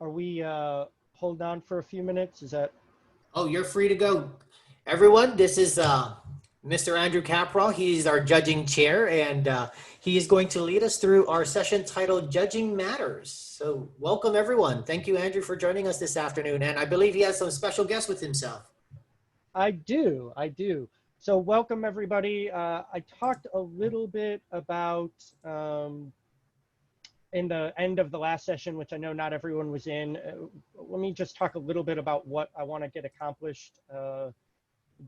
Are we hold on for a few minutes? Is that? Oh, you're free to go. Everyone, this is Mr. Andrew Caprall. He's our judging chair, and he is going to lead us through our session titled Judging Matters. So welcome, everyone. Thank you, Andrew, for joining us this afternoon. And I believe he has some special guests with himself. I do. So welcome, everybody. I talked a little bit about in the end of the last session, which I know not everyone was in. Let me just talk a little bit about what I want to get accomplished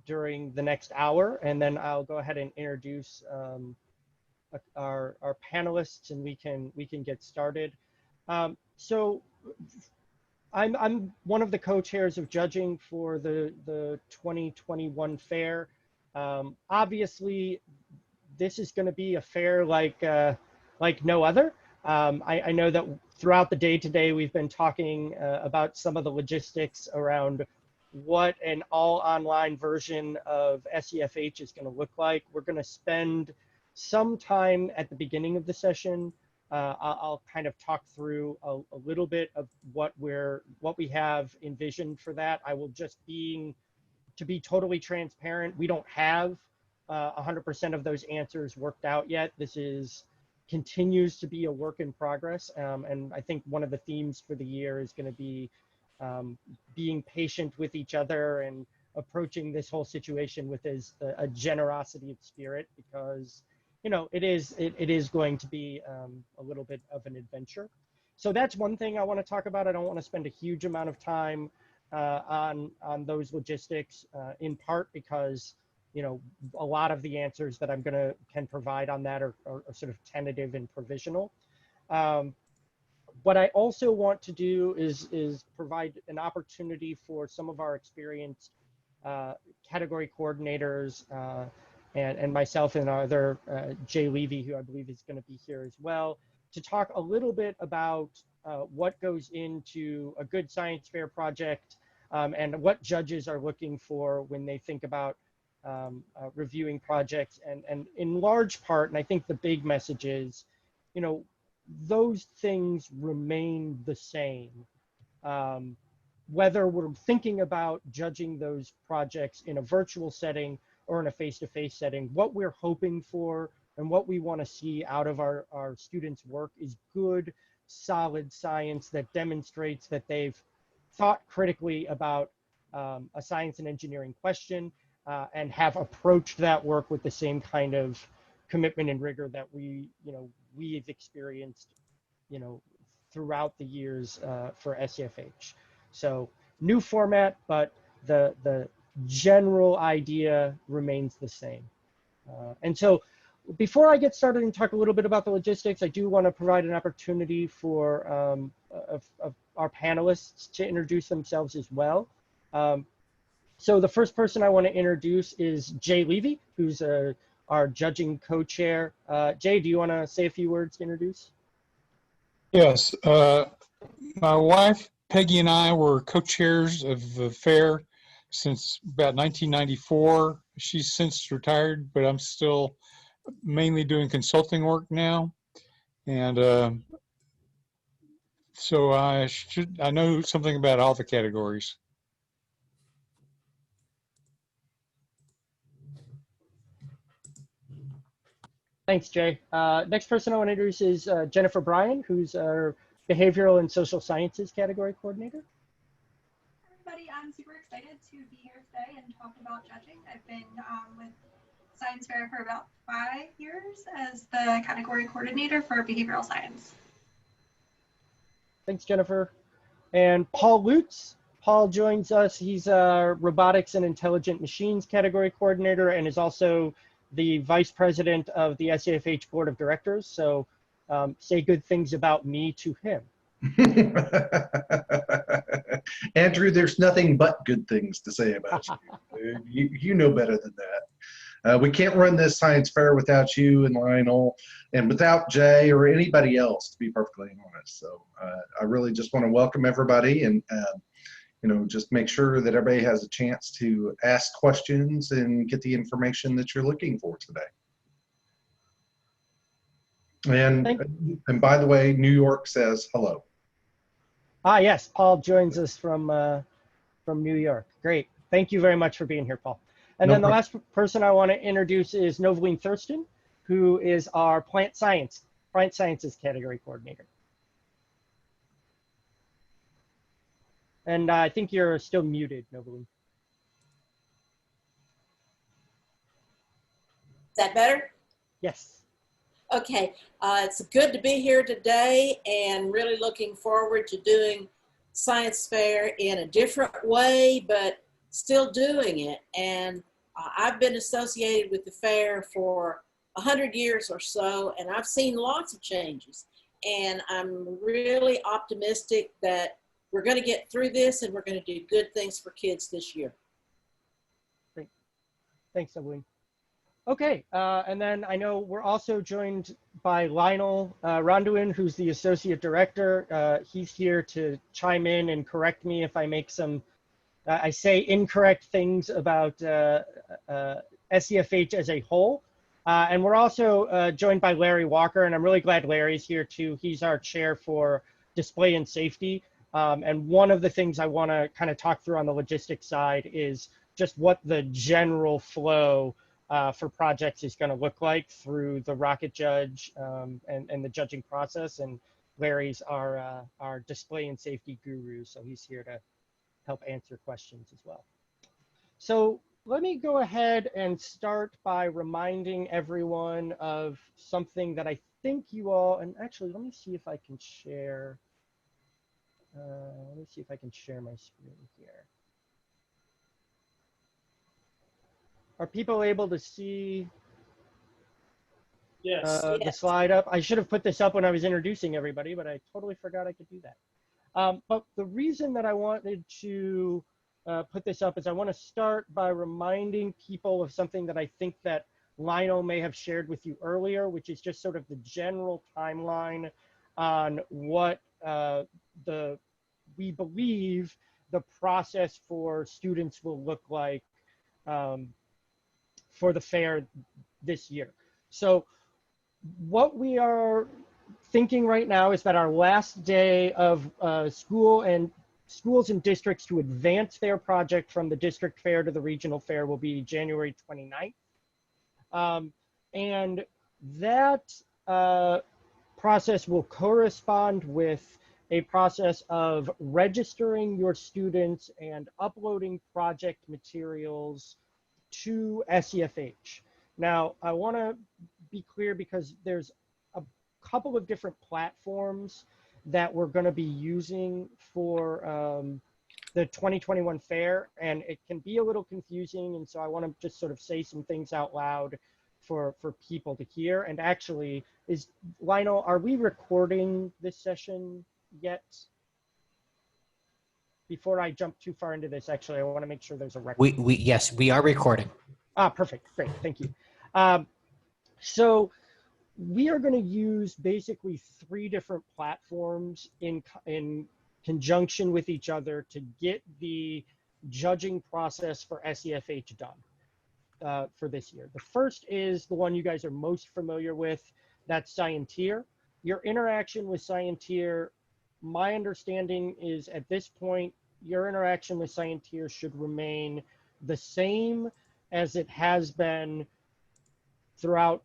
during the next hour, and then I'll go ahead and introduce our panelists, and we can get started. So I'm one of the co-chairs of judging for the 2021 fair. Obviously, this is going to be a fair like no other. I know that throughout the day today, we've been talking about some of the logistics around what an all online version of SEFH is going to look like. We're going to spend some time at the beginning of the session. I'll kind of talk through a little bit of what we have envisioned for that. I will just to be totally transparent, we don't have 100% of those answers worked out yet. This continues to be a work in progress. And I think one of the themes for the year is going to be being patient with each other and approaching this whole situation with a generosity of spirit, because it is going to be a little bit of an adventure. So that's one thing I want to talk about. I don't want to spend a huge amount of time on those logistics, in part because a lot of the answers that can provide on that are sort of tentative and provisional. What I also want to do is provide an opportunity for some of our experienced category coordinators and myself and our other Jay Levy, who I believe is going to be here as well, to talk a little bit about what goes into a good science fair project and what judges are looking for when they think about reviewing projects. And in large part, and I think the big message is, those things remain the same. Whether we're thinking about judging those projects in a virtual setting or in a face-to-face setting, what we're hoping for and what we want to see out of our students' work is good, solid science that demonstrates that they've thought critically about a science and engineering question and have approached that work with the same kind of commitment and rigor that we've experienced, throughout the years for SEFH. So new format, but the general idea remains the same. And so before I get started and talk a little bit about the logistics, I do want to provide an opportunity for of our panelists to introduce themselves as well. So the first person I want to introduce is Jay Levy, who's our judging co-chair. Jay, do you want to say a few words to introduce? Yes. My wife, Peggy, and I were co-chairs of the fair since about 1994. She's since retired, but I'm still mainly doing consulting work now. And so I know something about all the categories. Thanks, Jay. Next person I want to introduce is Jennifer Bryan, who's our Behavioral and Social Sciences Category Coordinator. Everybody, I'm super excited to be here today and talk about judging. I've been with Science Fair for about 5 years as the Category Coordinator for Behavioral Science. Thanks, Jennifer. And Paul Lutz. Paul joins us. He's our Robotics and Intelligent Machines Category Coordinator and is also the Vice President of the SEFH Board of Directors. So say good things about me to him. Andrew, there's nothing but good things to say about you. You know better than that. We can't run this science fair without you and Lionel and without Jay or anybody else, to be perfectly honest. So I really just want to welcome everybody and just make sure that everybody has a chance to ask questions and get the information that you're looking for today. And by the way, New York says hello. Ah, yes, Paul joins us from New York. Great. Thank you very much for being here, Paul. And No then the problem. last person I want to introduce is Noveline Thurston, who is our plant sciences category coordinator. And I think you're still muted, Noveline. Is that better? Yes. Okay, it's good to be here today and really looking forward to doing science fair in a different way, but still doing it. And I've been associated with the fair for 100 years or so, and I've seen lots of changes. And I'm really optimistic that we're going to get through this and we're going to do good things for kids this year. Great. Thanks, Noveline. Okay, and then I know we're also joined by Lionel Ronduin, who's the Associate Director. He's here to chime in and correct me if I make some, I say incorrect things about SEFH as a whole. And we're also joined by Larry Walker, and I'm really glad Larry's here too. He's our chair for display and safety. And one of the things I want to kind of talk through on the logistics side is just what the general flow for projects is going to look like through the rocket judge and the judging process. And Larry's our display and safety guru, so he's here to help answer questions as well. So let me go ahead and start by reminding everyone of something that I think you all, and actually let me see if I can share. Let me see if I can share my screen here. Are people able to see the slide up? I should have put this up when I was introducing everybody, but I totally forgot I could do that. But the reason that I wanted to put this up is I want to start by reminding people of something that I think that Lionel may have shared with you earlier, which is just sort of the general timeline on what we believe the process for students will look like for the fair this year. So what we are thinking right now is that our last day of schools and districts to advance their project from the district fair to the regional fair will be January 29th. And that process will correspond with a process of registering your students and uploading project materials to SEFH. Now, I want to be clear because there's a couple of different platforms that we're going to be using for the 2021 fair, and it can be a little confusing, and so I want to just sort of say some things out loud for people to hear. And actually, Lionel, are we recording this session yet? Before I jump too far into this, actually, I want to make sure there's a record. Yes, we are recording. Ah, perfect. Great. Thank you. So we are going to use basically 3 different platforms in conjunction with each other to get the judging process for SEFH done for this year. The first is the one you guys are most familiar with. That's Scienteer. Your interaction with Scienteer, my understanding is at this point, your interaction with Scienteer should remain the same as it has been throughout,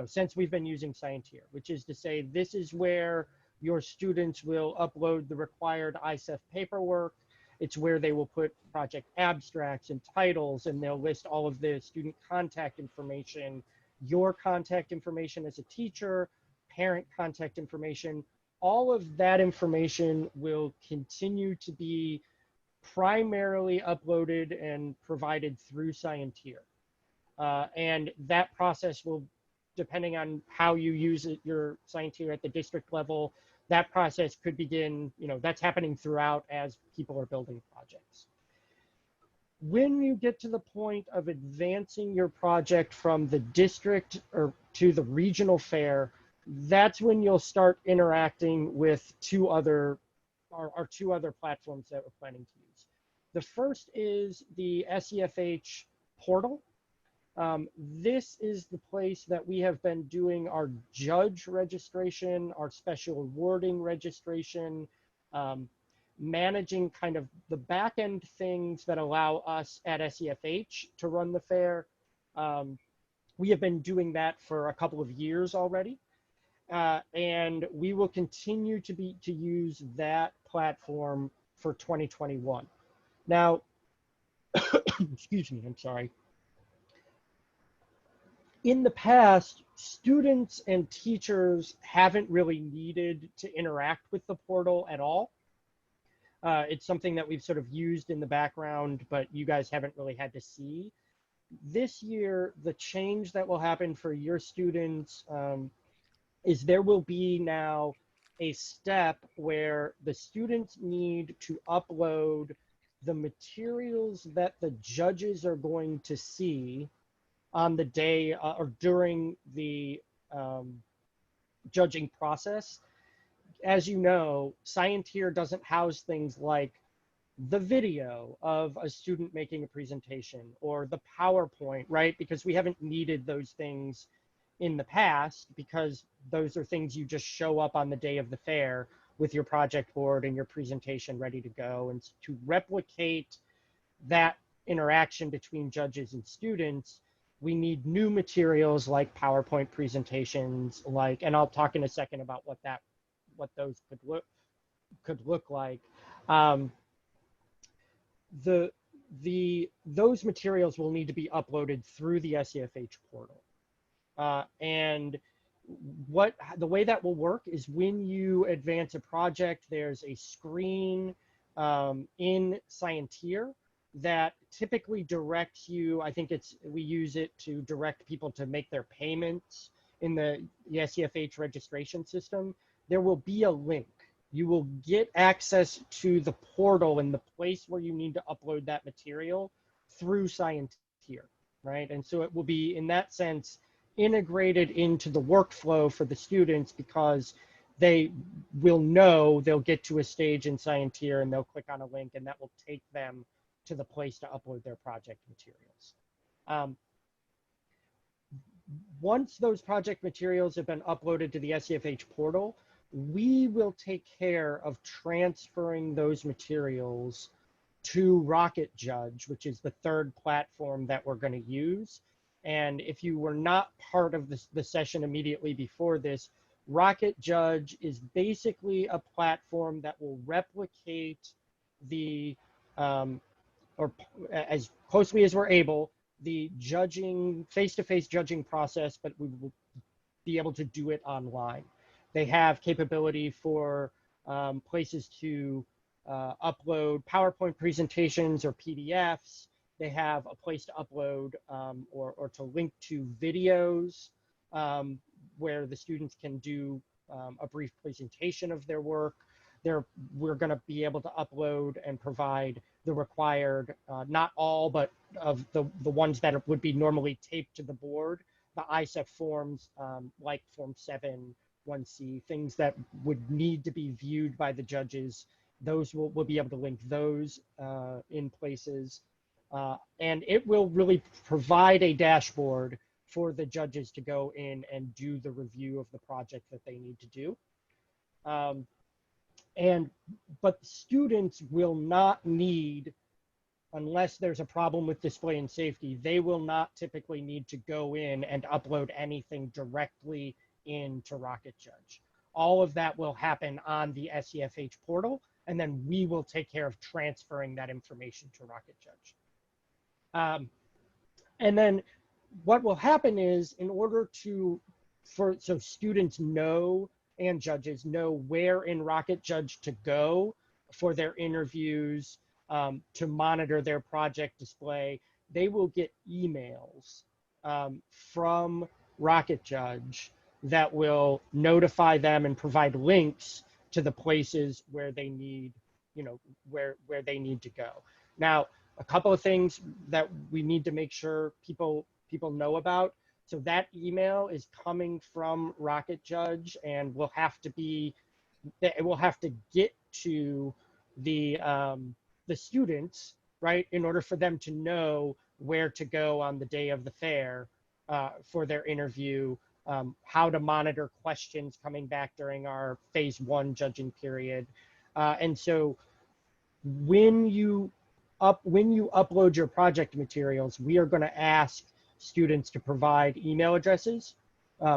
since we've been using Scienteer, which is to say, this is where your students will upload the required ISEF paperwork. It's where they will put project abstracts and titles, and they'll list all of the student contact information, your contact information as a teacher, parent contact information. All of that information will continue to be primarily uploaded and provided through Scienteer. And that process will, depending on how you use it, your Scienteer at the district level, that process could begin, that's happening throughout as people are building projects. When you get to the point of advancing your project from the district or to the regional fair, that's when you'll start interacting with our 2 other platforms that we're planning to use. The first is the SEFH portal. This is the place that we have been doing our judge registration, our special awarding registration, managing kind of the back end things that allow us at SEFH to run the fair. We have been doing that for a couple of years already. And we will continue to use that platform for 2021. Now, excuse me, I'm sorry. In the past, students and teachers haven't really needed to interact with the portal at all. It's something that we've sort of used in the background, but you guys haven't really had to see. This year, the change that will happen for your students is there will be now a step where the students need to upload the materials that the judges are going to see on the day or during the judging process. As you know, Scienteer doesn't house things like the video of a student making a presentation or the PowerPoint, right? Because we haven't needed those things in the past, because those are things you just show up on the day of the fair with your project board and your presentation ready to go. And to replicate that interaction between judges and students, we need new materials like PowerPoint presentations, and I'll talk in a second about what those could look like. Those materials will need to be uploaded through the SEFH portal. And the way that will work is when you advance a project, there's a screen in Scienteer that typically directs you. I think we use it to direct people to make their payments in the SEFH registration system. There will be a link. You will get access to the portal and the place where you need to upload that material through Scienteer, right? And so it will be, in that sense, integrated into the workflow for the students, because they will know they'll get to a stage in Scienteer and they'll click on a link, and that will take them to the place to upload their project materials. Once those project materials have been uploaded to the SEFH portal, we will take care of transferring those materials to Rocket Judge, which is the third platform that we're going to use. And if you were not part of the session immediately before this, Rocket Judge is basically a platform that will replicate the, or as closely as we're able, the judging, face-to-face judging process, but we will be able to do it online. They have capability for places to upload PowerPoint presentations or PDFs. They have a place to upload or to link to videos where the students can do a brief presentation of their work. We're going to be able to upload and provide the required, not all, but of the ones that would be normally taped to the board, the ISEF forms like Form 7, 1C, things that would need to be viewed by the judges. Those we'll be able to link those in places. And it will really provide a dashboard for the judges to go in and do the review of the project that they need to do. But students will not need, unless there's a problem with display and safety, they will not typically need to go in and upload anything directly into Rocket Judge. All of that will happen on the SEFH portal, and then we will take care of transferring that information to Rocket Judge. And then what will happen is, in order so students know and judges know where in Rocket Judge to go for their interviews, to monitor their project display, they will get emails from Rocket Judge that will notify them and provide links to the places where they need, where they need to go. Now, a couple of things that we need to make sure people know about. So that email is coming from Rocket Judge, and it will have to get to the students, right, in order for them to know where to go on the day of the fair for their interview, how to monitor questions coming back during our phase 1 judging period. And so when you upload your project materials, we are going to ask students to provide email addresses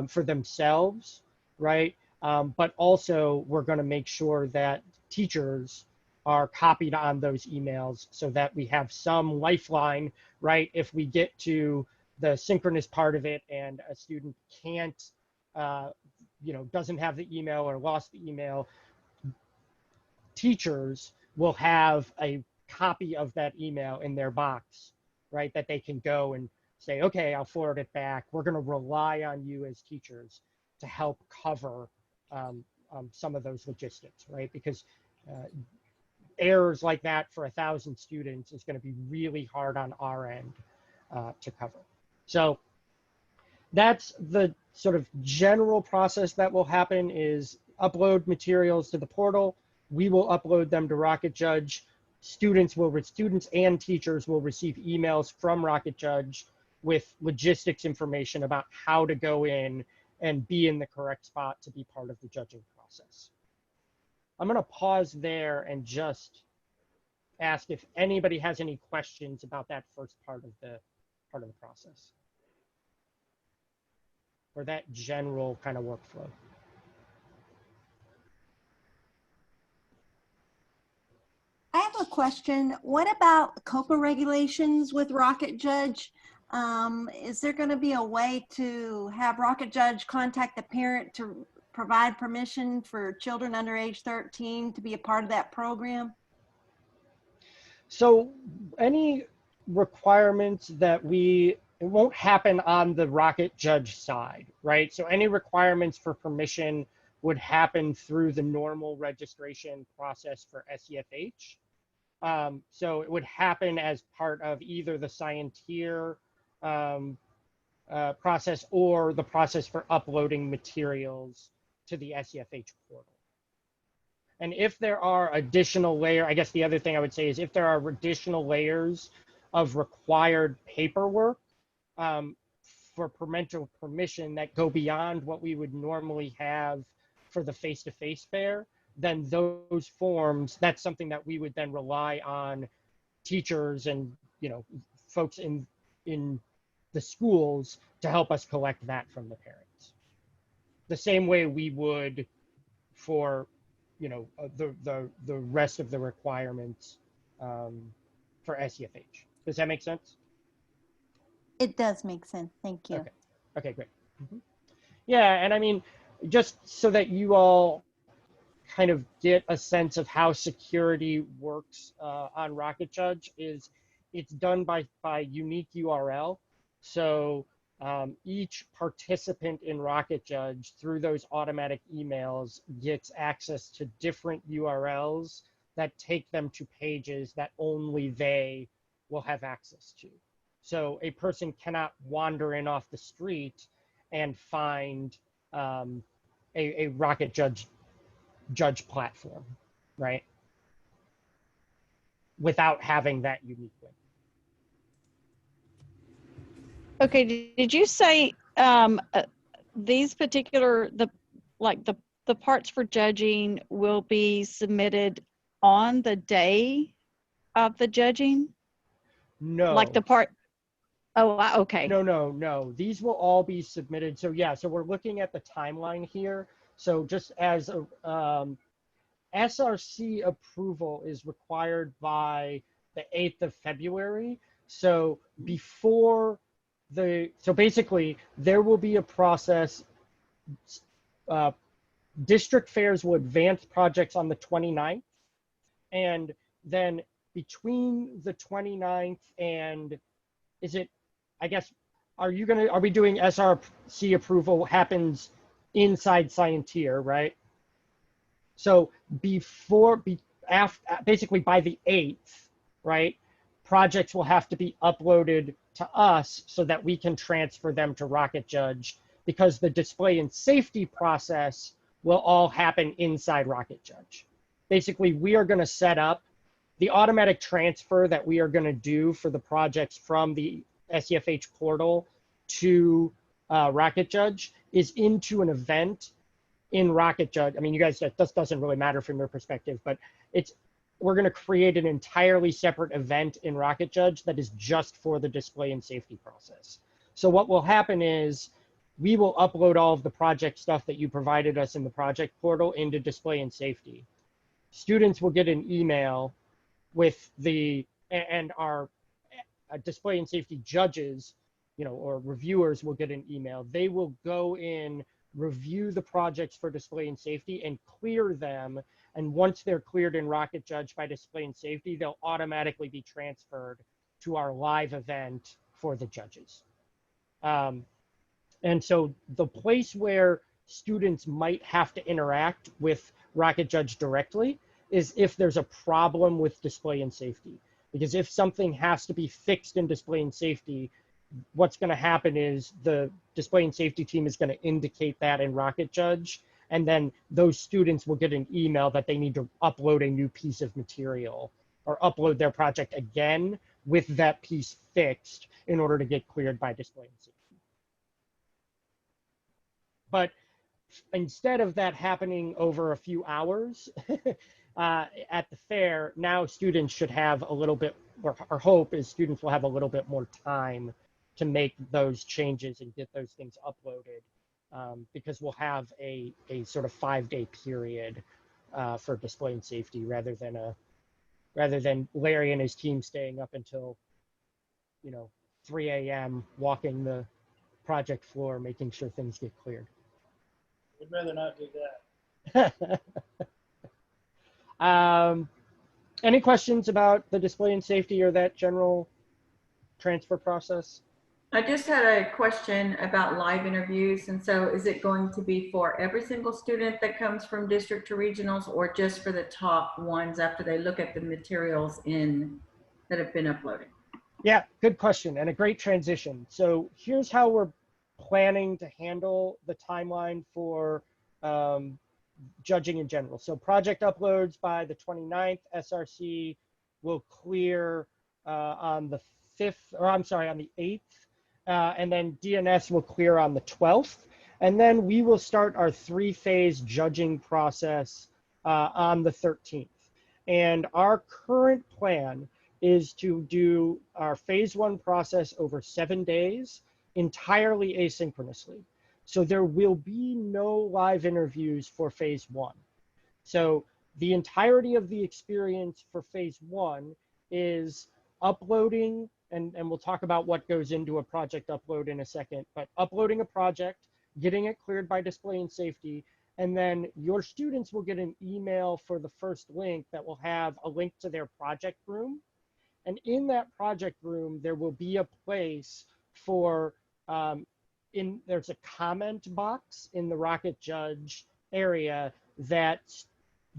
for themselves, right? But also we're going to make sure that teachers are copied on those emails so that we have some lifeline, right? If we get to the synchronous part of it and a student can't, doesn't have the email or lost the email, teachers will have a copy of that email in their box, right? That they can go and say, okay, I'll forward it back. We're going to rely on you as teachers to help cover some of those logistics, right? Because errors like that for 1,000 students is going to be really hard on our end to cover. So that's the sort of general process that will happen is upload materials to the portal. We will upload them to Rocket Judge. Students and teachers will receive emails from Rocket Judge with logistics information about how to go in and be in the correct spot to be part of the judging process. I'm going to pause there and just ask if anybody has any questions about that first part of the process or that general kind of workflow. I have a question. What about COPA regulations with Rocket Judge? Is there going to be a way to have Rocket Judge contact the parent to provide permission for children under age 13 to be a part of that program? So any requirements that it won't happen on the Rocket Judge side, right? So any requirements for permission would happen through the normal registration process for SEFH. So it would happen as part of either the Scienteer process or the process for uploading materials to the SEFH portal. And if there are additional I guess the other thing I would say is if there are additional layers of required paperwork for parental permission that go beyond what we would normally have for the face-to-face fair, then those forms, that's something that we would then rely on teachers and folks in the schools to help us collect that from the parents. The same way we would for the rest of the requirements for SEFH. Does that make sense? It does make sense. Thank you. Okay, great. Yeah, and I mean, just so that you all kind of get a sense of how security works on Rocket Judge is it's done by unique URL. So each participant in Rocket Judge through those automatic emails gets access to different URLs that take them to pages that only they will have access to. So a person cannot wander in off the street and find a Rocket Judge platform, right? Without having that unique link. Okay, did you say these particular, the parts for judging will be submitted on the day of the judging? No. Like the part, okay. No. These will all be submitted. So yeah, so we're looking at the timeline here. So just as SRC approval is required by the 8th of February. So so basically there will be a process. District fairs will advance projects on the 29th. And then between the 29th and are we doing SRC approval happens inside Scienteer, right? So basically by the 8th, right, projects will have to be uploaded to us so that we can transfer them to Rocket Judge because the display and safety process will all happen inside Rocket Judge. Basically, we are going to set up the automatic transfer that we are going to do for the projects from the SEFH portal to Rocket Judge is into an event in Rocket Judge. I mean, you guys, that doesn't really matter from your perspective, but it's we're going to create an entirely separate event in Rocket Judge that is just for the display and safety process. So what will happen is we will upload all of the project stuff that you provided us in the project portal into display and safety. Students will get an email with and our display and safety judges, or reviewers will get an email. They will go in, review the projects for display and safety and clear them. And once they're cleared in Rocket Judge by display and safety, they'll automatically be transferred to our live event for the judges. And so the place where students might have to interact with Rocket Judge directly is if there's a problem with display and safety. Because if something has to be fixed in display and safety, what's going to happen is the display and safety team is going to indicate that in Rocket Judge, and then those students will get an email that they need to upload a new piece of material or upload their project again with that piece fixed in order to get cleared by display and safety. But instead of that happening over a few hours at the fair, now students should have a little bit, or our hope is students will have a little bit more time to make those changes and get those things uploaded, because we'll have a sort of 5-day period for display and safety rather than Larry and his team staying up until 3 a.m. walking the project floor, making sure things get cleared. We'd rather not do that. Any questions about the display and safety or that general transfer process? I just had a question about live interviews. And so is it going to be for every single student that comes from district to regionals, or just for the top ones after they look at the materials that have been uploaded? Yeah, good question and a great transition. So here's how we're planning to handle the timeline for judging in general. So project uploads by the 29th, SRC will clear on the 8th, and then DNS will clear on the 12th. And then we will start our 3-phase judging process on the 13th. And our current plan is to do our phase 1 process over 7 days, entirely asynchronously. So there will be no live interviews for phase 1. So the entirety of the experience for phase 1 is uploading, and we'll talk about what goes into a project upload in a second, but uploading a project, getting it cleared by display and safety, and then your students will get an email for the first link that will have a link to their project room. And in that project room, there will be a place for, there's a comment box in the Rocket Judge area that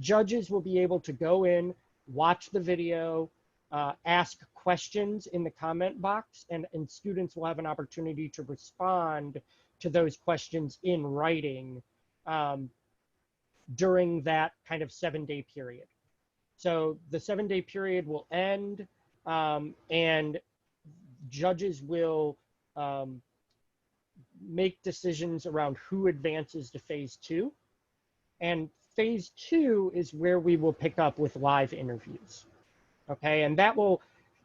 judges will be able to go in, watch the video, ask questions in the comment box, and students will have an opportunity to respond to those questions in writing during that kind of 7-day period. So the 7-day period will end, and judges will make decisions around who advances to phase 2. And phase 2 is where we will pick up with live interviews. Okay, and that will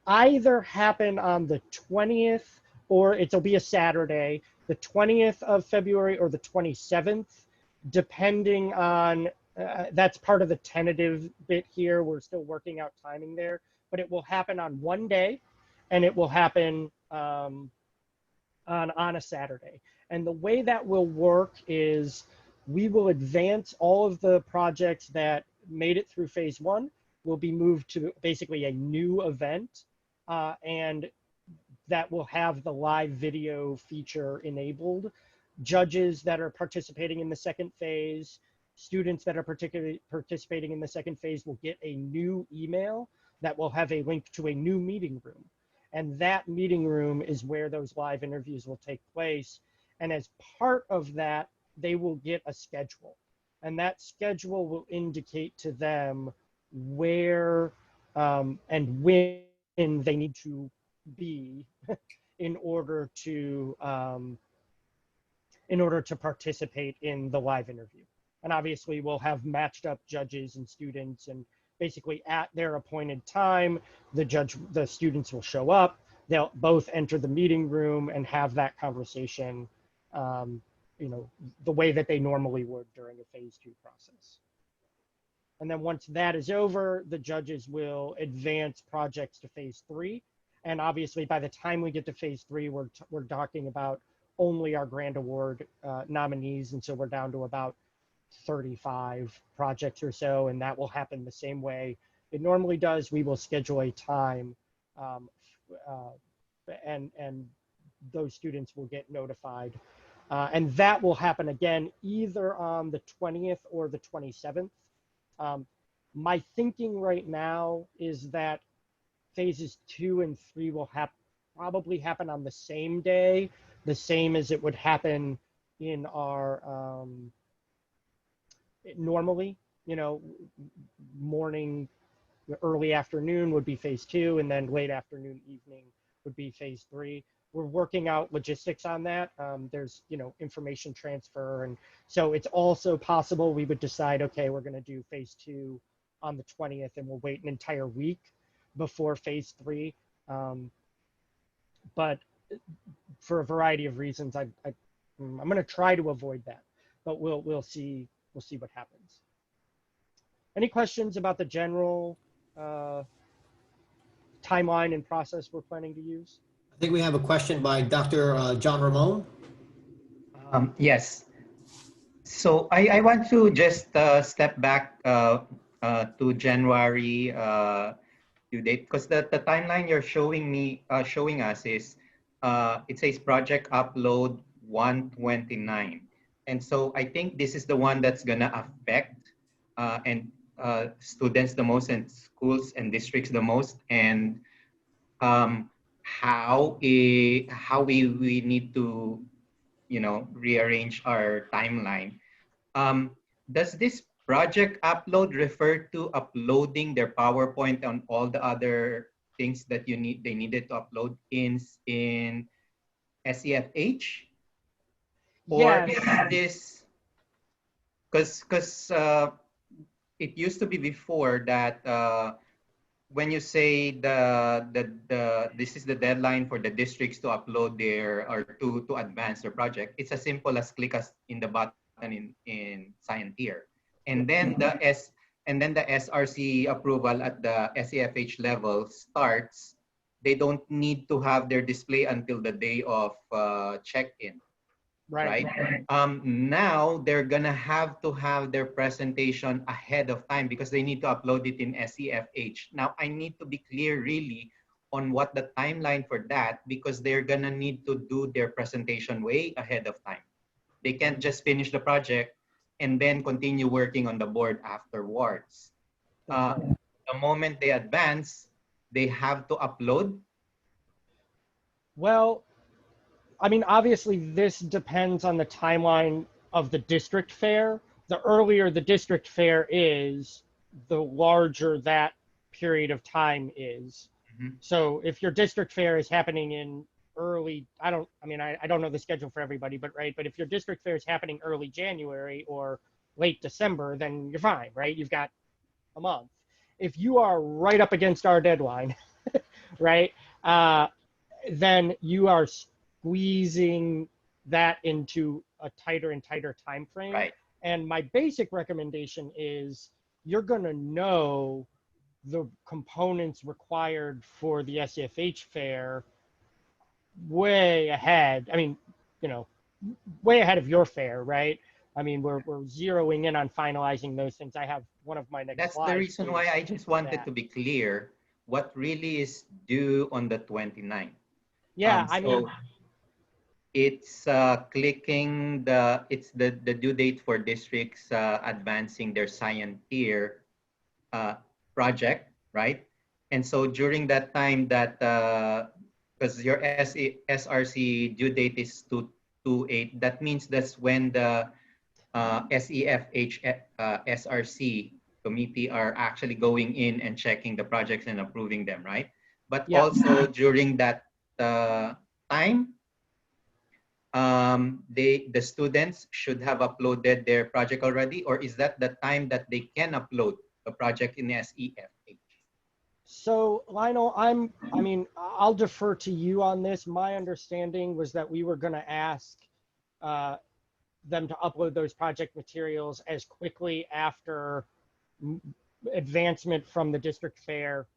either happen on the 20th, or it'll be a Saturday, the 20th of February or the 27th, depending on, that's part of the tentative bit here. We're still working out timing there, but it will happen on one day, and it will happen on a Saturday. And the way that will work is we will advance all of the projects that made it through phase 1 will be moved to basically a new event, and that will have the live video feature enabled. Judges that are participating in the second phase, students that are participating in the second phase will get a new email that will have a link to a new meeting room. And that meeting room is where those live interviews will take place. And as part of that, they will get a schedule. And that schedule will indicate to them where and when they need to be in order to participate in the live interview. And obviously we'll have matched up judges and students, and basically at their appointed time, the students will show up, they'll both enter the meeting room and have that conversation, you know, the way that they normally would during a phase 2 process. And then once that is over, the judges will advance projects to phase 3. And obviously, by the time we get to phase 3, we're talking about only our grant award nominees. And so we're down to about 35 projects or so. And that will happen the same way it normally does. We will schedule a time and those students will get notified. And that will happen again either on the 20th or the 27th. My thinking right now is that phases 2 and 3 will probably happen on the same day, the same as it would happen in our normally, you know, morning, early afternoon would be phase 2, and then late afternoon, evening would be phase 3. We're working out logistics on that. There's, you know, information transfer. And so it's also possible we would decide, okay, we're going to do phase 2 on the 20th and we'll wait an entire week before phase 3. But for a variety of reasons, I'm going to try to avoid that, but we'll see what happens. Any questions about the general timeline and process we're planning to use? I think we have a question by Dr. John Ramon. Yes. So I want to just step back to January due date, because the timeline you're showing us is it says project upload 129, and so I think this is the one that's gonna affect and students the most, and schools and districts the most, and how we need to, you know, rearrange our timeline. Does this project upload refer to uploading their PowerPoint on all the other things that they needed to upload in SEFH? Or Yes. is this, because it used to be before that when you say this is the deadline for the districts to upload their, or to advance their project, it's as simple as click in the button in Scienteer, and then the SRC approval at the SEFH level starts. They don't need to have their display until the day of check-in. Right. Now they're gonna have to have their presentation ahead of time because they need to upload it in SEFH. Now I need to be clear really on what the timeline for that, because they're gonna need to do their presentation way ahead of time. They can't just finish the project and then continue working on the board afterwards. The moment they advance, they have to upload. Well, I mean, obviously this depends on the timeline of the district fair. The earlier the district fair is, the larger that period of time is. Mm-hmm. So if your district fair is happening in early, I don't know the schedule for everybody, but if your district fair is happening early January or late December, then you're fine, right? You've got a month. If you are right up against our deadline, right, then you are squeezing that into a tighter and tighter time frame. Right. And my basic recommendation is you're going to know the components required for the SEFH fair way ahead. I mean, you know, way ahead of your fair, right? I mean, we're zeroing in on finalizing those things. I have one of my next That's slides. the reason why I just wanted to be clear what really is due on the 29th. Yeah, so I mean, it's clicking it's the due date for districts advancing their Scienteer project, right? And so during that time that, because your SRC due date is 2/8, that means that's when the SEFH SRC committee are actually going in and checking the projects and approving them, right? But also during that time, the students should have uploaded their project already, or is that the time that they can upload the project in SEFH? So Lionel, I mean, I'll defer to you on this. My understanding was that we were going to ask them to upload those project materials as quickly after advancement from the district fair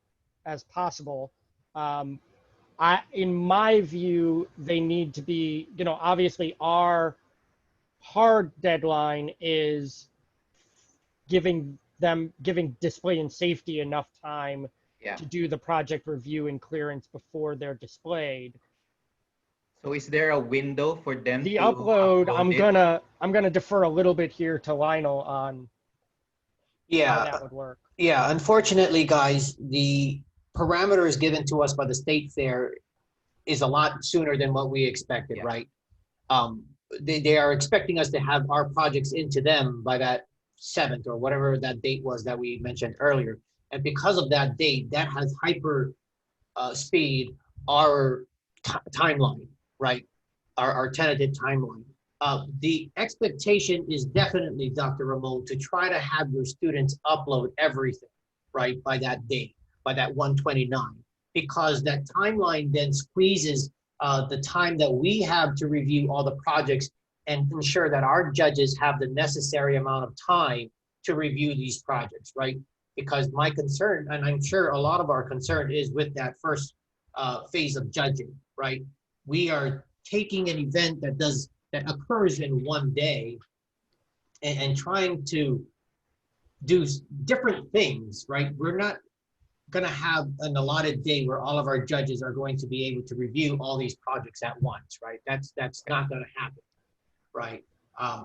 as possible. In my view, they need to be, you know, obviously our hard deadline is giving display and safety enough time Yeah. to do the project review and clearance before they're displayed. So is there a window for them The to upload, upload it? I'm gonna defer a little bit here to Lionel on how Yeah, that would work. yeah. Unfortunately, guys, the parameters given to us by the state fair is a lot sooner than what we expected, Yeah. right? They are expecting us to have our projects into them by that 7th or whatever that date was that we mentioned earlier. And because of that date, that has hyper speed our timeline, right? Our tentative timeline. The expectation is definitely, Dr. Ramon, to try to have your students upload everything, right, by that date, by that 129, because that timeline then squeezes the time that we have to review all the projects and ensure that our judges have the necessary amount of time to review these projects, right? Because my concern, and I'm sure a lot of our concern, is with that first phase of judging, right? We are taking an event that occurs in one day and trying to do different things, right? We're not going to have an allotted day where all of our judges are going to be able to review all these projects at once, right? That's not going to happen, right?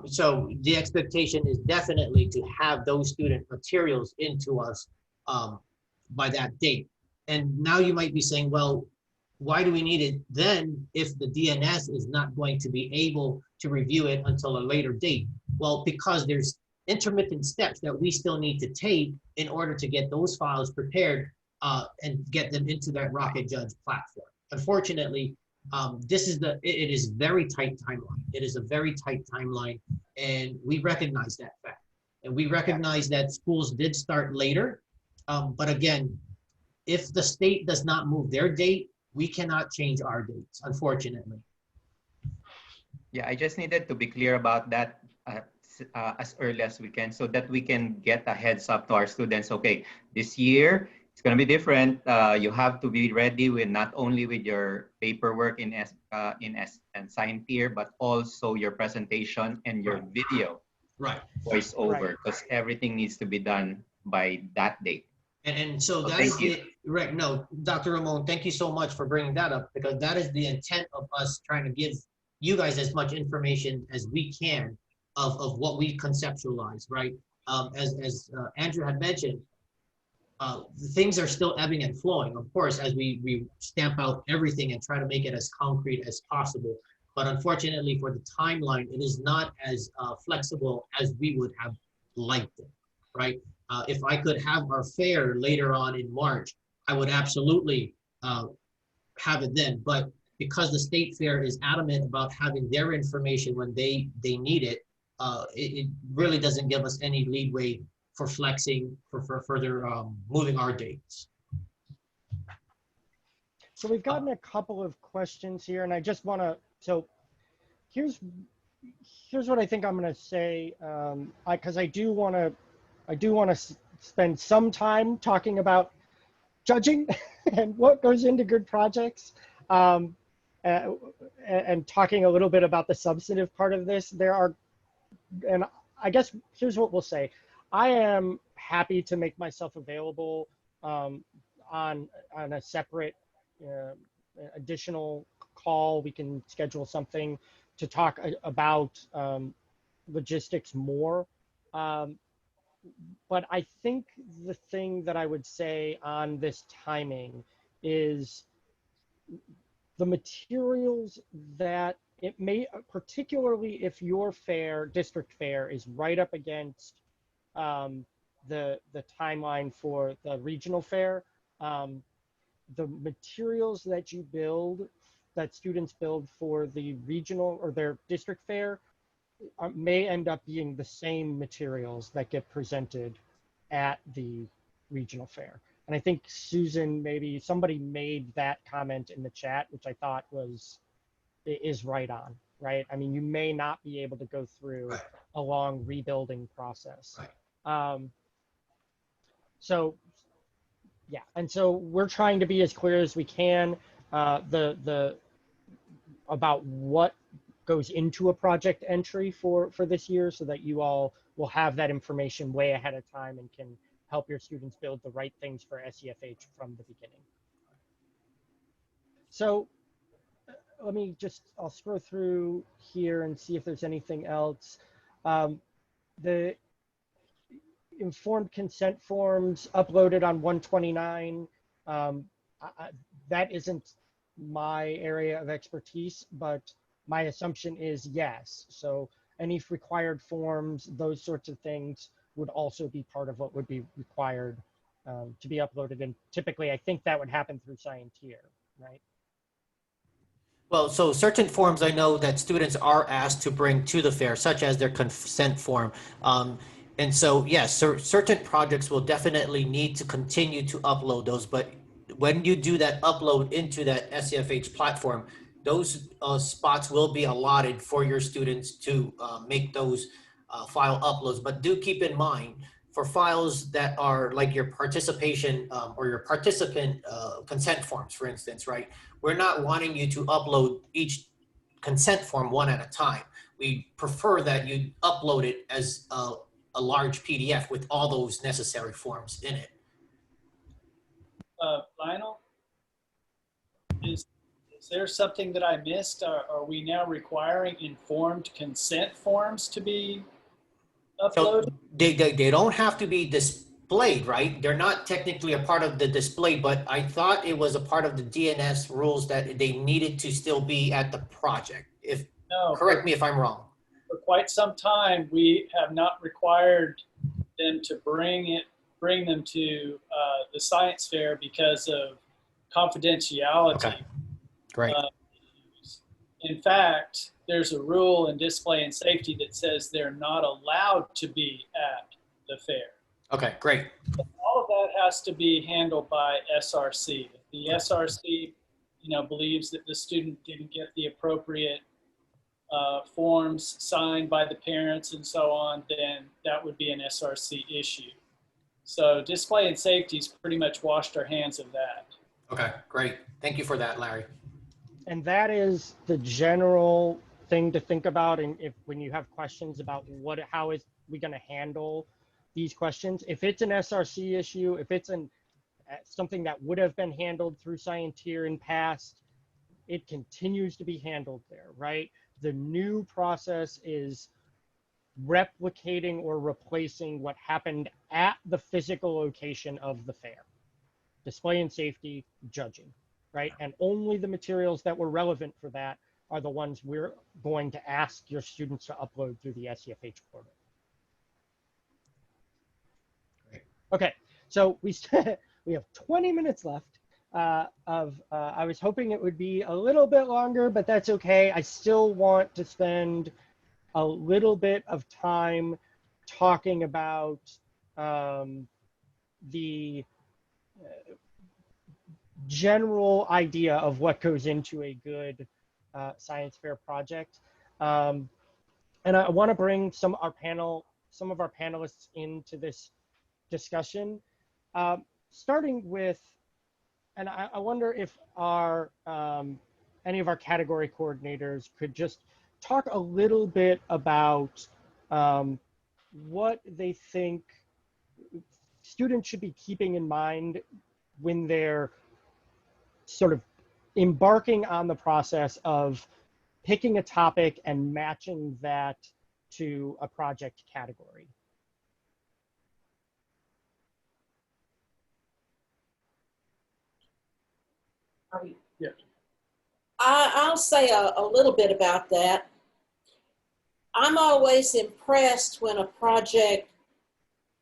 So the expectation is definitely to have those student materials into us by that date. And now you might be saying, well, why do we need it then if the DNS is not going to be able to review it until a later date? Well, because there's intermittent steps that we still need to take in order to get those files prepared and get them into that Rocket Judge platform. Unfortunately, it is very tight timeline. It is a very tight timeline, and we recognize that fact. And we recognize that schools did start later, but again, if the state does not move their date, we cannot change our dates, unfortunately. Yeah, I just needed to be clear about that as early as we can so that we can get a heads up to our students. Okay, this year it's going to be different. You have to be ready with not only with your paperwork in and sign here, but also your presentation and your video, right, voice over, because everything needs to be done by that date. And so that is the right. No, Dr. Ramon, thank you so much for bringing that up, because that is the intent of us trying to give you guys as much information as we can of what we conceptualize, right? As Andrew had mentioned, things are still ebbing and flowing, of course, as we stamp out everything and try to make it as concrete as possible. But unfortunately for the timeline, it is not as flexible as we would have liked it, right? If I could have our fair later on in March, I would absolutely have it then. But because the state fair is adamant about having their information when they need it, it really doesn't give us any leeway for flexing, for further moving our dates. So we've gotten a couple of questions here, and I just want to, so here's what I think I'm going to say, because I do want to spend some time talking about judging and what goes into good projects, and talking a little bit about the substantive part of this. And I guess here's what we'll say. I am happy to make myself available on a separate additional call. We can schedule something to talk about logistics more. But I think the thing that I would say on this timing is the materials that it may, particularly if your fair, district fair, is right up against the timeline for the regional fair, the materials that you build, that students build for the regional or their district fair, may end up being the same materials that get presented at the regional fair. And I think Susan, maybe somebody made that comment in the chat, which I thought is right on, right? I mean, you may not be able to go through Right. a long rebuilding process. Right. So yeah, and so we're trying to be as clear as we can about what goes into a project entry for this year, so that you all will have that information way ahead of time and can help your students build the right things for SEFH from the beginning. So let me I'll scroll through here and see if there's anything else. The informed consent forms uploaded on 129, that isn't my area of expertise, but my assumption is yes. So any required forms, those sorts of things would also be part of what would be required to be uploaded. And typically, I think that would happen through Scienteer, right? Well, so certain forms I know that students are asked to bring to the fair, such as their consent form. And so, yes, certain projects will definitely need to continue to upload those. But when you do that upload into that SEFH platform, those spots will be allotted for your students to make those file uploads. But do keep in mind, for files that are like your participation or your participant consent forms, for instance, right? We're not wanting you to upload each consent form one at a time. We prefer that you upload it as a large PDF with all those necessary forms in it. Lionel, is there something that I missed? Are we now requiring informed consent forms to be uploaded? So they don't have to be displayed, right? They're not technically a part of the display, but I thought it was a part of the DNS rules that they needed to still be at the project. Correct me if I'm wrong. For quite some time, we have not required them to bring them to the science fair because of confidentiality. Okay. Great. In fact, there's a rule in display and safety that says they're not allowed to be at the fair. Okay, great. All of that has to be handled by SRC. If the SRC, believes that the student didn't get the appropriate forms signed by the parents and so on, then that would be an SRC issue. So display and safety's pretty much washed our hands of that. Okay, great. Thank you for that, Larry. And that is the general thing to think about. And when you have questions about how is we going to handle these questions, if it's an SRC issue, if it's something that would have been handled through Scienteer in past, it continues to be handled there, right? The new process is replicating or replacing what happened at the physical location of the fair. Display and safety, judging, right? And only the materials that were relevant for that are the ones we're going to ask your students to upload through the SEFH portal. Great. Okay, so we have 20 minutes left. I was hoping it would be a little bit longer, but that's okay. I still want to spend a little bit of time talking about the general idea of what goes into a good science fair project. And I want to bring some of our panelists into this discussion, starting with, and I wonder if any of our category coordinators could just talk a little bit about what they think students should be keeping in mind when they're sort of embarking on the process of picking a topic and matching that to a project category. Yeah. I'll say a little bit about that. I'm always impressed when a project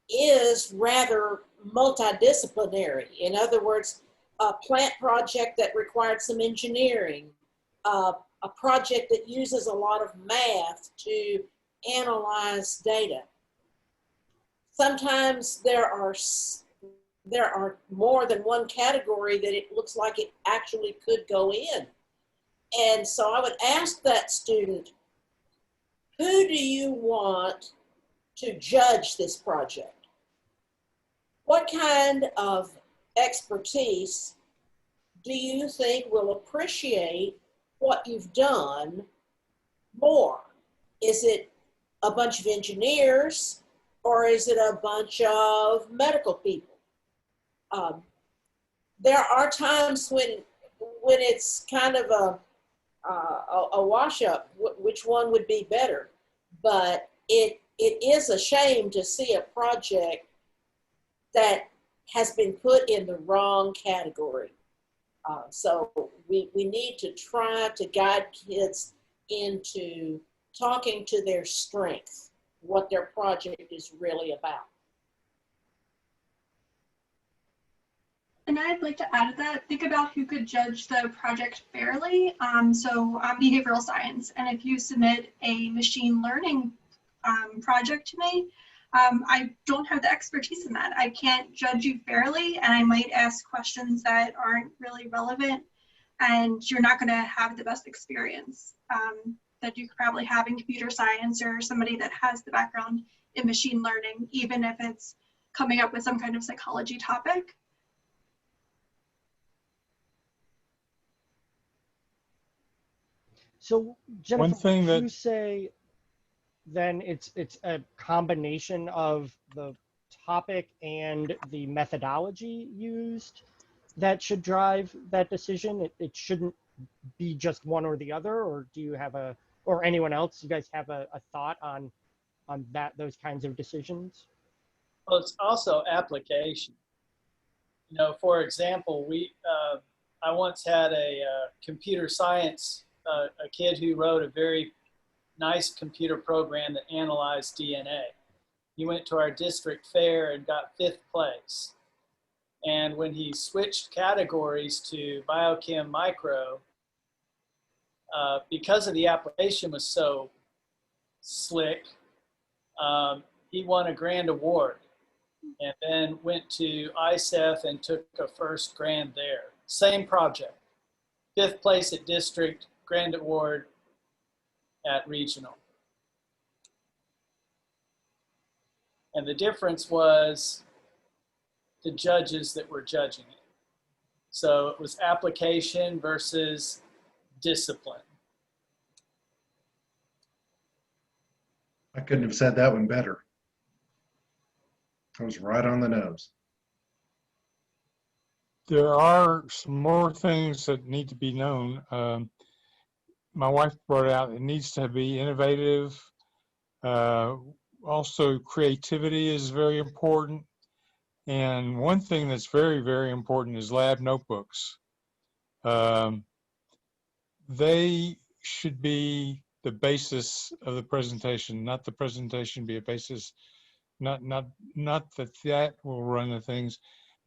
is rather multidisciplinary. In other words, a plant project that required some engineering, a project that uses a lot of math to analyze data. sometimes there are more than one category that it looks like it actually could go in. And so I would ask that student, who do you want to judge this project? What kind of expertise do you think will appreciate what you've done more? Is it a bunch of engineers, or is it a bunch of medical people? There are times when it's kind of a wash up, which one would be better. But it is a shame to see a project that has been put in the wrong category. So we need to try to guide kids into talking to their strengths, what their project is really about. And I'd like to add to that, think about who could judge the project fairly. So I'm behavioral science, and if you submit a machine learning project to me, I don't have the expertise in that. I can't judge you fairly, and I might ask questions that aren't really relevant, and you're not going to have the best experience that you could probably have in computer science or somebody that has the background in machine learning, even if it's coming up with some kind of psychology topic. So Jennifer, One thing would you that say then it's a combination of the topic and the methodology used that should drive that decision? It shouldn't be just one or the other, or do you have or anyone else, you guys have a thought on those kinds of decisions? Well, it's also application. You know, for example, I once had a computer science, a kid who wrote a very nice computer program that analyzed DNA. He went to our district fair and got 5th place. And when he switched categories to biochem micro, because of the application was so slick, he won a grand award, and then went to SEFH and took a first grand there. Same project, 5th place at district, grand award at regional. And the difference was the judges that were judging it. So it was application versus discipline. I couldn't have said that one better. I was right on the nose. there are some more things that need to be known. My wife brought out, it needs to be innovative. Also, creativity is very important. And one thing that's very, very important is lab notebooks. They should be the basis of the presentation, not the presentation be a basis, not that will run the things.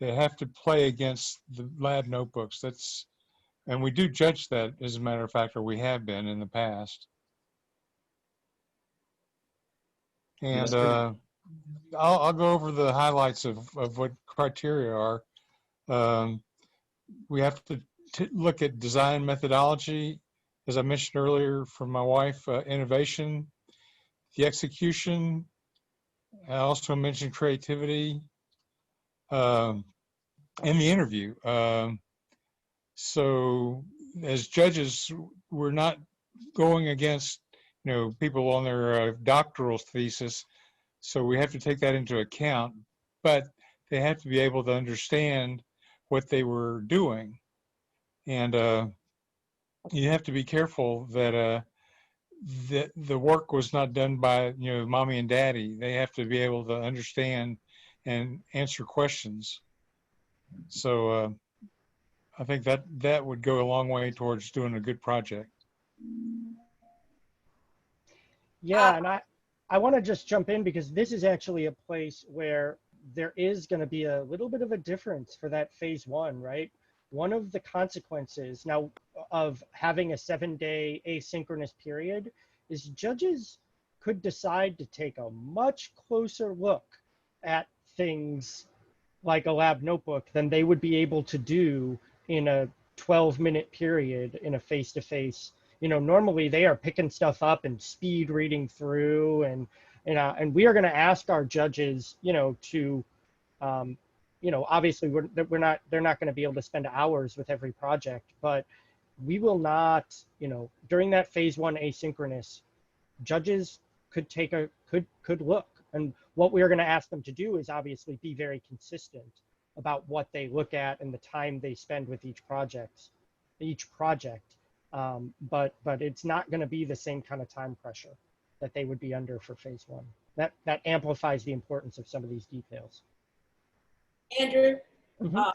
They have to play against the lab notebooks. And we do judge that, as a matter of fact, or we have been in the past. And I'll go over the highlights of what criteria are. We have to look at design methodology, as I mentioned earlier from my wife, innovation, the execution. I also mentioned creativity, and the interview. So as judges, we're not going against, people on their doctoral thesis. So we have to take that into account, but they have to be able to understand what they were doing. And you have to be careful that the work was not done by, mommy and daddy. They have to be able to understand and answer questions. So I think that would go a long way towards doing a good project. Yeah, and I want to just jump in because this is actually a place where there is going to be a little bit of a difference for that phase 1, right? One of the consequences now of having a 7-day asynchronous period is judges could decide to take a much closer look at things like a lab notebook than they would be able to do in a 12-minute period in a face-to-face. You know, normally they are picking stuff up and speed reading through, and we are going to ask our judges, you know, to, you know, obviously they're not going to be able to spend hours with every project, but we will not, you know, during that phase one asynchronous, judges could take a could look, and what we are going to ask them to do is obviously be very consistent about what they look at and the time they spend with each project. But it's not going to be the same kind of time pressure that they would be under for phase one. That amplifies the importance of some of these details. Andrew, Mhm.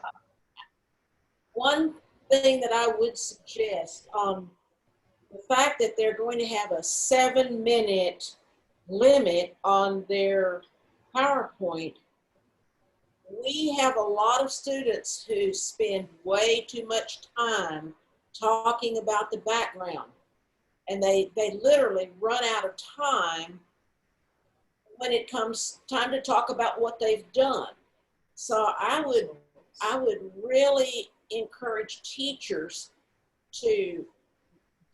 one thing that I would suggest, the fact that they're going to have a 7-minute limit on their PowerPoint, we have a lot of students who spend way too much time talking about the background, and they literally run out of time when it comes time to talk about what they've done. So I would really encourage teachers to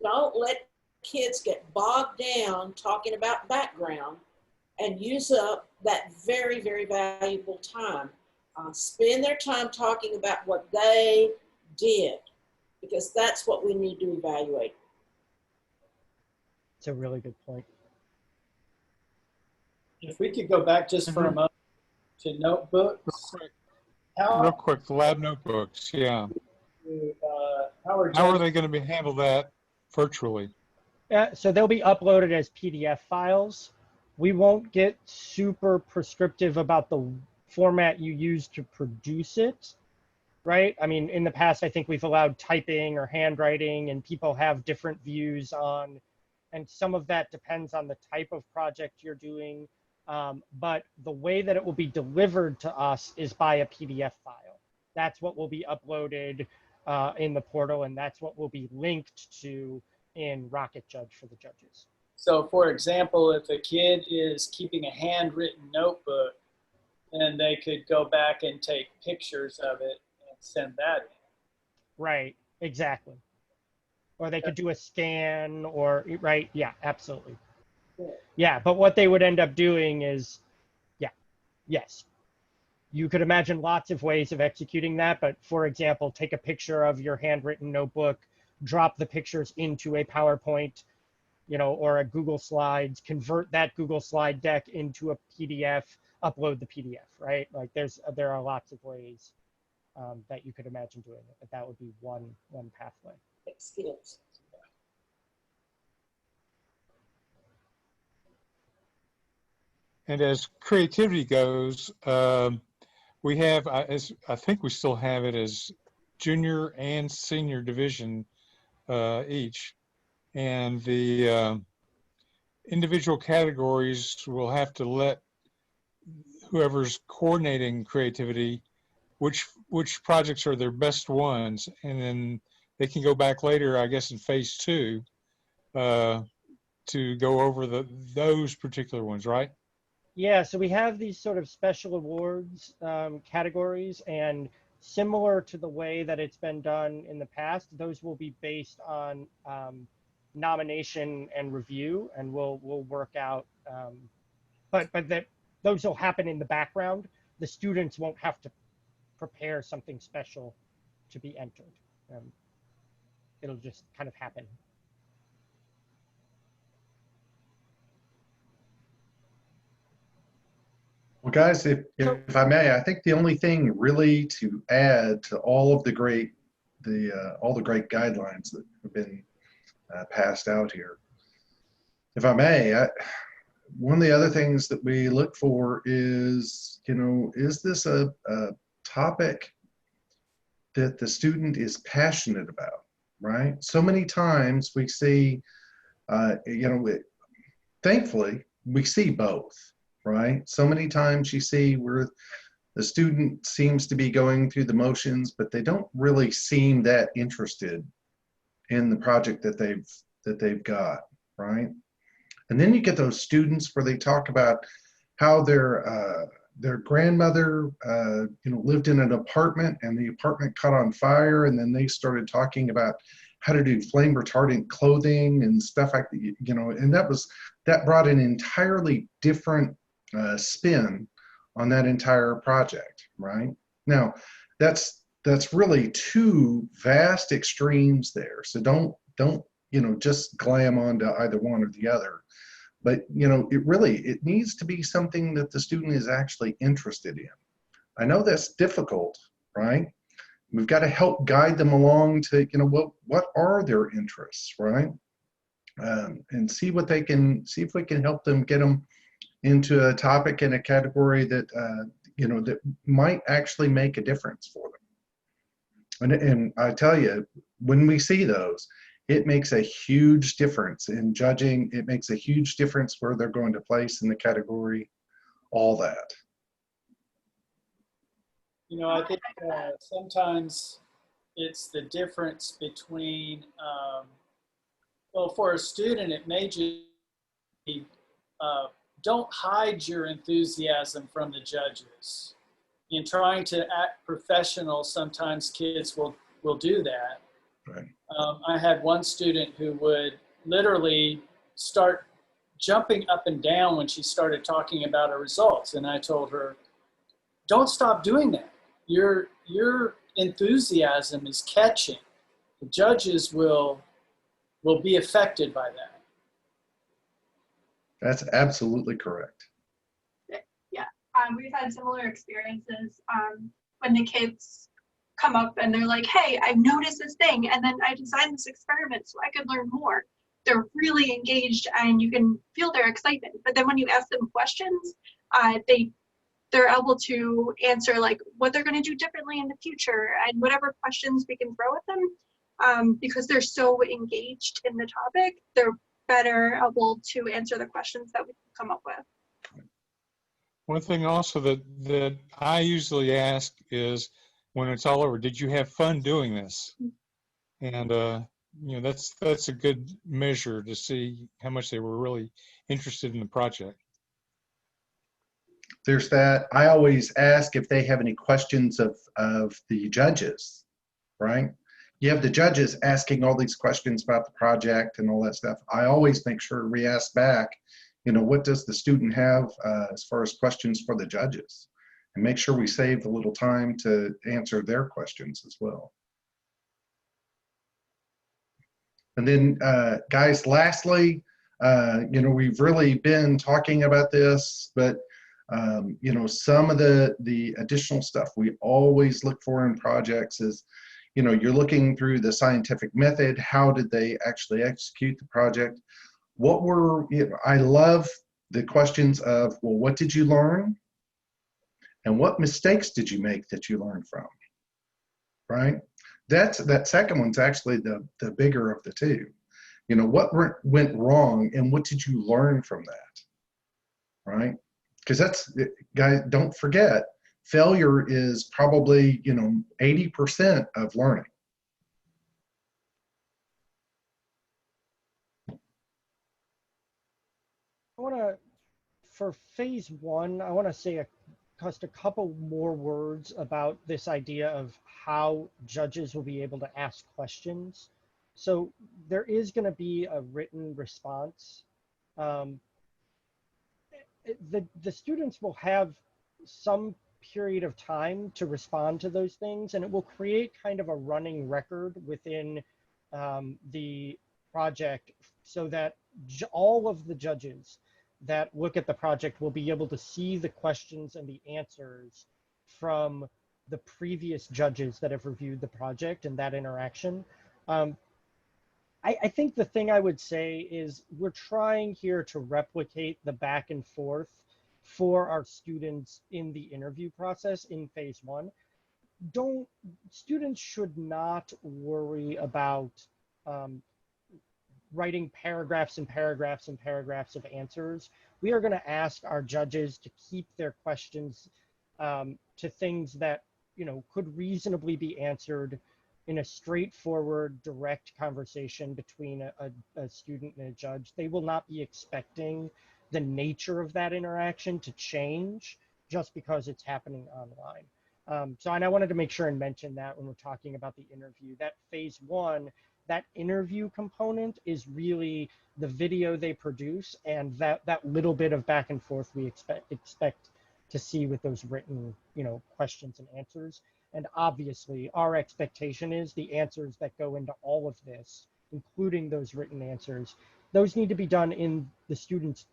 don't let kids get bogged down talking about background and use up that very, very valuable time. Spend their time talking about what they did, because that's what we need to evaluate. It's a really good point. If we could go back just for a moment to notebooks. Real quick, the lab notebooks, yeah. How are they going to be handle that virtually? So they'll be uploaded as PDF files. We won't get super prescriptive about the format you use to produce it, right? I mean, in the past, I think we've allowed typing or handwriting, and people have different views on, and some of that depends on the type of project you're doing. But the way that it will be delivered to us is by a PDF file. That's what will be uploaded in the portal, and that's what will be linked to in Rocket Judge for the judges. So for example, if a kid is keeping a handwritten notebook, then they could go back and take pictures of it and send that in. Right, exactly. Or they could do a scan, or, right, yeah, absolutely. Yeah, but what they would end up doing is, yeah, yes. You could imagine lots of ways of executing that, but for example, take a picture of your handwritten notebook, drop the pictures into a PowerPoint, you know, or a Google Slides, convert that Google slide deck into a PDF, upload the PDF, right? Like there are lots of ways that you could imagine doing it, but that would be one pathway. Skills. And as creativity goes, we have, as I think we still have it as junior and senior division each. And the individual categories will have to let whoever's coordinating creativity, which projects are their best ones, and then they can go back later, I guess, in phase two to go over those particular ones, right? Yeah, so we have these sort of special awards categories, and similar to the way that it's been done in the past, those will be based on nomination and review, and we'll work out. But that those will happen in the background. The students won't have to prepare something special to be entered. It'll just kind of happen. Well, guys, if I may, I think the only thing really to add to all of the great guidelines that have been passed out here, if I may, one of the other things that we look for is, you know, is this a topic that the student is passionate about, right? So many times we see, you know, thankfully we see both, right? So many times you see where the student seems to be going through the motions, but they don't really seem that interested in the project that they've got, right? And then you get those students where they talk about how they're their grandmother, lived in an apartment, and the apartment caught on fire, and then they started talking about how to do flame retardant clothing and stuff like that, and that brought an entirely different spin on that entire project, right? Now, that's really two vast extremes there. So don't just glam onto either one or the other. But it needs to be something that the student is actually interested in. I know that's difficult, right? We've got to help guide them along to what are their interests, right? And see if we can help them get them into a topic and a category that that might actually make a difference for them. And I tell you, when we see those, it makes a huge difference in judging. It makes a huge difference where they're going to place in the category, all that. I think sometimes it's the difference between, well, for a student, it may just be, don't hide your enthusiasm from the judges. In trying to act professional, sometimes kids will do that. Right. I had one student who would literally start jumping up and down when she started talking about her results. And I told her, don't stop doing that. Your enthusiasm is catching. The judges will be affected by that. That's absolutely correct. Yeah, we've had similar experiences when the kids come up and they're like, hey, I've noticed this thing, and then I designed this experiment so I could learn more. They're really engaged and you can feel their excitement. But then when you ask them questions, they're able to answer like what they're going to do differently in the future and whatever questions we can throw at them, because they're so engaged in the topic, they're better able to answer the questions that we can come up with. One thing also that I usually ask is, when it's all over, did you have fun doing this? And that's a good measure to see how much they were really interested in the project. There's that. I always ask if they have any questions of the judges, right? You have the judges asking all these questions about the project and all that stuff. I always make sure we ask back, what does the student have as far as questions for the judges? And make sure we save a little time to answer their questions as well. And then, guys, lastly, we've really been talking about this, but some of the additional stuff we always look for in projects is, you're looking through the scientific method. How did they actually execute the project? I love the questions of, well, what did you learn? And what mistakes did you make that you learned from, right? That second one's actually the bigger of the two. What went wrong and what did you learn from that, right? Because guys, don't forget, failure is probably 80% of learning. For phase one, I want to say just a couple more words about this idea of how judges will be able to ask questions. So there is going to be a written response. The students will have some period of time to respond to those things, and it will create kind of a running record within the project so that all of the judges that look at the project will be able to see the questions and the answers from the previous judges that have reviewed the project and that interaction. I think the thing I would say is we're trying here to replicate the back and forth for our students in the interview process in phase one. Students should not worry about writing paragraphs and paragraphs and paragraphs of answers. We are going to ask our judges to keep their questions to things that could reasonably be answered in a straightforward, direct conversation between a student and a judge. They will not be expecting the nature of that interaction to change just because it's happening online. So, and I wanted to make sure and mention that when we're talking about the interview, that phase one, that interview component is really the video they produce and that little bit of back and forth we expect to see with those written, questions and answers. And obviously our expectation is the answers that go into all of this, including those written answers, those need to be done in the student's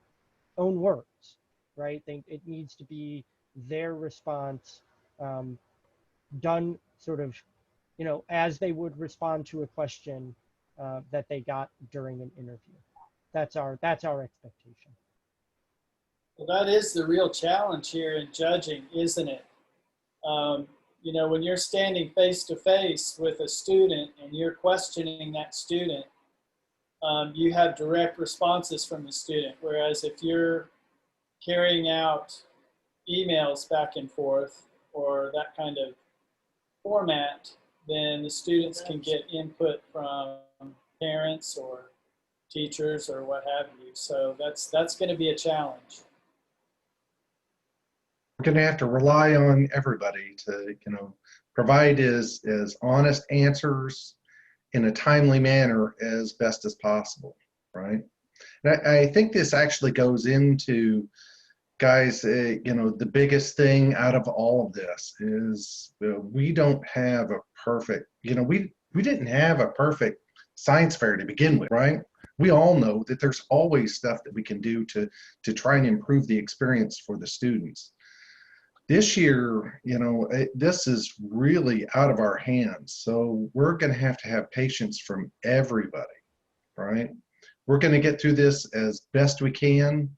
own words, right? It needs to be their response, done sort of, as they would respond to a question that they got during an interview. That's our expectation. Well, that is the real challenge here in judging, isn't it? When you're standing face to face with a student and you're questioning that student, you have direct responses from the student. Whereas if you're carrying out emails back and forth or that kind of format, then the students can get input from parents or teachers or what have you. So that's going to be a challenge. We're going to have to rely on everybody to, provide as honest answers in a timely manner as best as possible, right? And I think this actually goes into, guys, the biggest thing out of all of this is we don't have a perfect, we didn't have a perfect science fair to begin with, right? We all know that there's always stuff that we can do to try and improve the experience for the students. This year, this is really out of our hands. So we're going to have patience from everybody, right? We're going to get through this as best we can.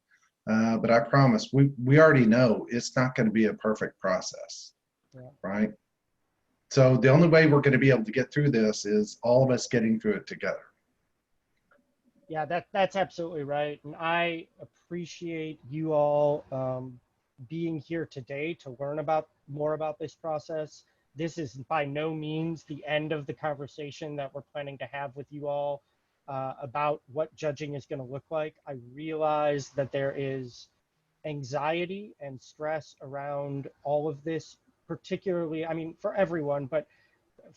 But I promise, we already know it's not going to be a perfect process, right? So the only way we're going to be able to get through this is all of us getting through it together. Yeah, that's absolutely right. And I appreciate you all being here today to learn more about this process. This is by no means the end of the conversation that we're planning to have with you all about what judging is going to look like. I realize that there is anxiety and stress around all of this, particularly, for everyone, but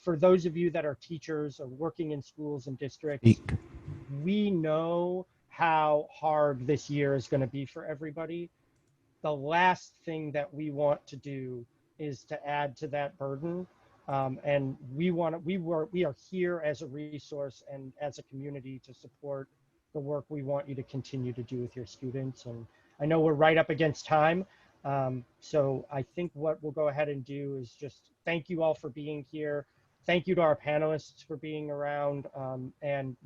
for those of you that are teachers or working in schools and districts, we know how hard this year is going to be for everybody. The last thing that we want to do is to add to that burden. And we are here as a resource and as a community to support the work we want you to continue to do with your students. And I know we're right up against time. So I think what we'll go ahead and do is just thank you all for being here. Thank you to our panelists for being around. And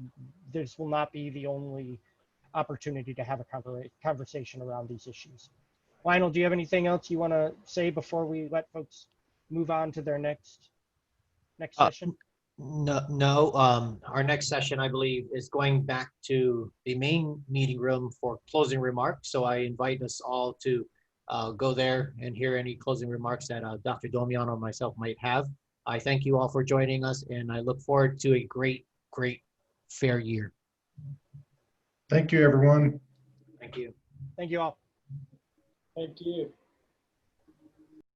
this will not be the only opportunity to have a conversation around these issues. Lionel, do you have anything else you want to say before we let folks move on to their next session? No. Our next session, I believe, is going back to the main meeting room for closing remarks. So I invite us all to go there and hear any closing remarks that Dr. Domian or myself might have. I thank you all for joining us, and I look forward to a great, great fair year. Thank you, everyone. Thank you. Thank you all. Thank you.